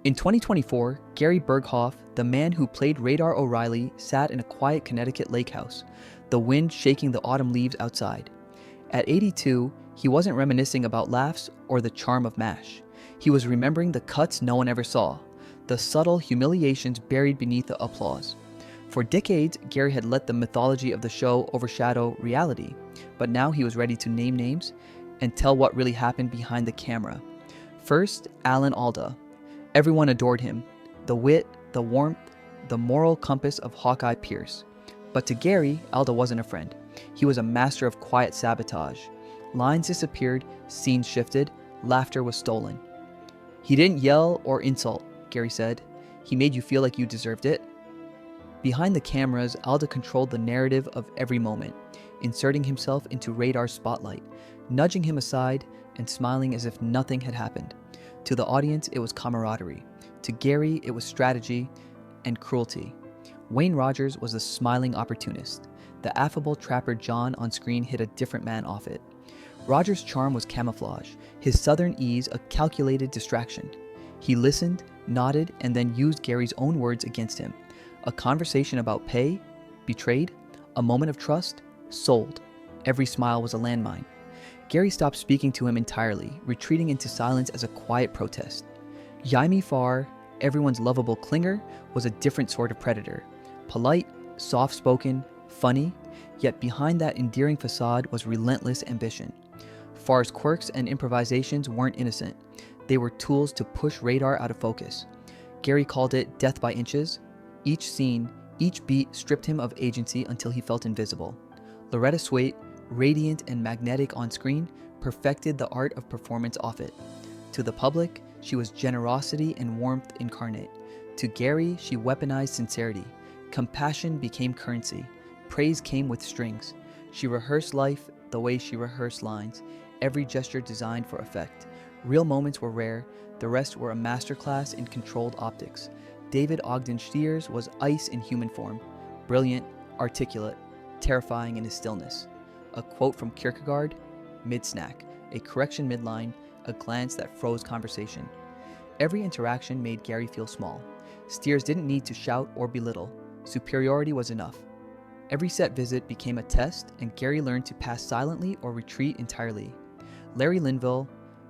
In 2024, Gary Burghoff, the man who played Radar O'Reilly, sat in a quiet Connecticut lakehouse, the wind shaking the autumn leaves outside. At 82, he wasn't reminiscing about laughs or the charm of MASH. He was remembering the cuts no one ever saw, the subtle humiliations buried beneath the applause. For decades, Gary had let the mythology of the show overshadow reality, but now he was ready to name names and tell what really happened behind the camera. First, Alan Alda. Everyone adored him. The wit, the warmth, the moral compass of Hawkeye Pierce. But to Gary, Alda wasn't a friend. He was a master of quiet sabotage. Lines disappeared, scenes shifted, laughter was stolen. He didn't yell or insult, Gary said. He made you feel like you deserved it. Behind the cameras, Alda controlled the narrative of every moment, inserting himself into Radar's spotlight, nudging him aside and smiling as if nothing had happened. To the audience, it was camaraderie. To Gary, it was strategy and cruelty. Wayne Rogers was the smiling opportunist. The affable trapper John on screen hit a different man off it. Rogers' charm was camouflage, his southern ease a calculated distraction. He listened, nodded, and then used Gary's own words against him. A conversation about pay, betrayed, a moment of trust, sold. Every smile was a landmine. Gary stopped speaking to him entirely, retreating into silence as a quiet protest. Yaimi Farr, everyone's lovable clinger, was a different sort of predator. Polite, soft-spoken, funny, yet behind that endearing facade was relentless ambition. Farr's quirks and improvisations weren't innocent. They were tools to push Radar out of focus. Gary called it death by inches. Each scene, each beat stripped him of agency until he felt invisible. Loretta Swait, radiant and magnetic on screen, perfected the art of performance off it. To the public, she was generosity and warmth incarnate. To Gary, she weaponized sincerity. Compassion became currency. Praise came with strings. She rehearsed life the way she rehearsed lines, every gesture designed for effect. Real moments were rare, the rest were a masterclass in controlled optics. David Ogden Stiers was ice in human form, brilliant, articulate, terrifying in his stillness. A quote from Kierkegaard, mid-snack, a correction midline, a glance that froze conversation. Every interaction made Gary feel small. Stiers didn't need to shout or belittle. Superiority was enough. Every set visit became a test, and Gary learned to pass silently or retreat entirely. Larry Linville,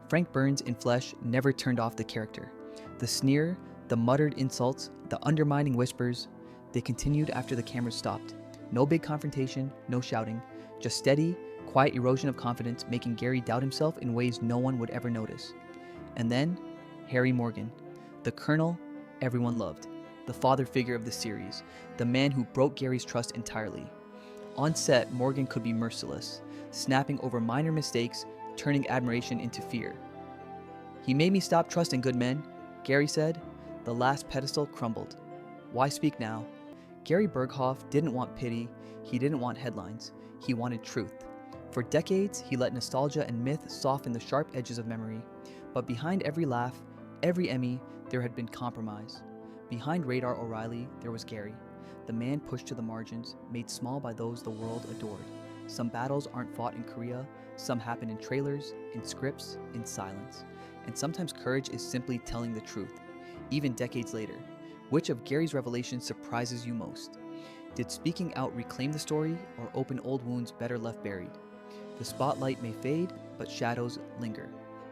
Frank Burns in flesh, never turned off the character. The sneer, the muttered insults, the undermining whispers, they continued after the cameras stopped. No big confrontation, no shouting, just steady, quiet erosion of confidence, making Gary doubt himself in ways no one would ever notice. And then, Harry Morgan, the colonel everyone loved, the father figure of the series, the man who broke Gary's trust entirely. On set, Morgan could be merciless, snapping over minor mistakes, turning admiration into fear. "He made me stop trusting good men," Gary said. The last pedestal crumbled. Why speak now? Gary Burghoff didn't want pity, he didn't want headlines, he wanted truth. For decades, he let nostalgia and myth soften the sharp edges of memory. But behind every laugh, every Emmy, there had been compromise. Behind Radar O'Reilly, there was Gary, the man pushed to the margins, made small by those the world adored. Some battles aren't fought in Korea, some happen in trailers, in scripts, in silence. And sometimes courage is simply telling the truth, even decades later. Which of Gary's revelations surprises you most? Did speaking out reclaim the story, or open old wounds better left buried? The spotlight may fade, but shadows linger.